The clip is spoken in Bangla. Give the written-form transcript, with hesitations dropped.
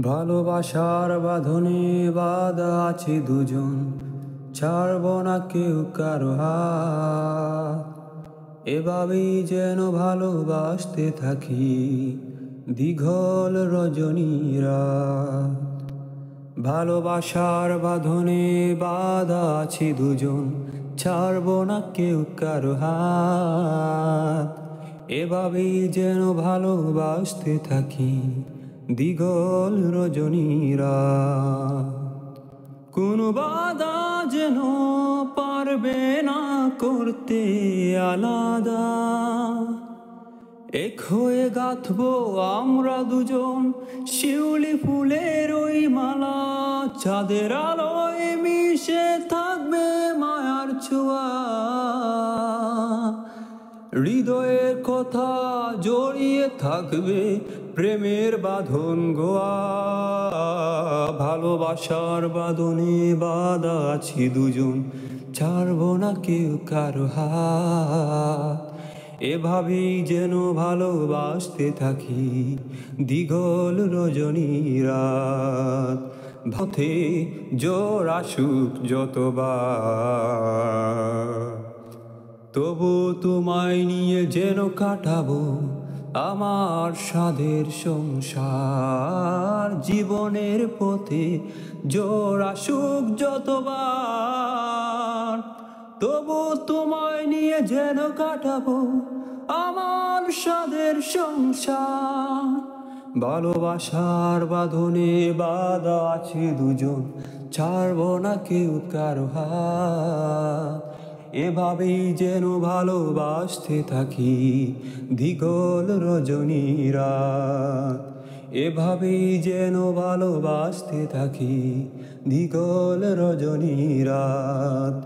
ভালোবাসার বাঁধনে বাঁধা আছে দুজন, ছাড়ব না কেউ কারো হাত। এভাবেই যেন ভালোবাসতে থাকি দীঘল রজনীরা। ভালোবাসার বাঁধনে বাঁধা আছে দুজন, ছাড়ব না কেউ কারো হাত। এভাবেই যেন ভালোবাসতে থাকি দীঘল রজনীরা। কোনো বাধা যেন পারবে না করতে আলাদা। এক হয়ে গাঁথবো আমরা দুজন শিউলি ফুলের ওই মালা। চাঁদের আলোয় মিশে থাকবে মায়ার ছোঁয়া, হৃদয়ের কথা জড়িয়ে থাকবে প্রেমের বাঁধন গোয়া। ভালোবাসার বাঁধনে বাঁধা আছি দুজন, ছাড়ব না কেউ কারো হাত। এভাবেই যেন ভালোবাসতে থাকি দীঘল রজনী রাত। পথে জোর আসুক যতবার, তবু তোমায় নিয়ে যেন কাটাবো আমার স্বাদের সংসার। জীবনের পথে জোর আসুক যতবার, তবু তোমায় নিয়ে যেন কাটাবো আমার স্বাদের সংসার। ভালোবাসার বাঁধনে বাঁধা আছে দুজন, ছাড়ব না কেউ কারো হাত। এভাবেই যেন ভালোবাসতে থাকি দীঘল রজনী রাত। এভাবেই যেন ভালোবাসতে থাকি দীঘল রজনী রাত।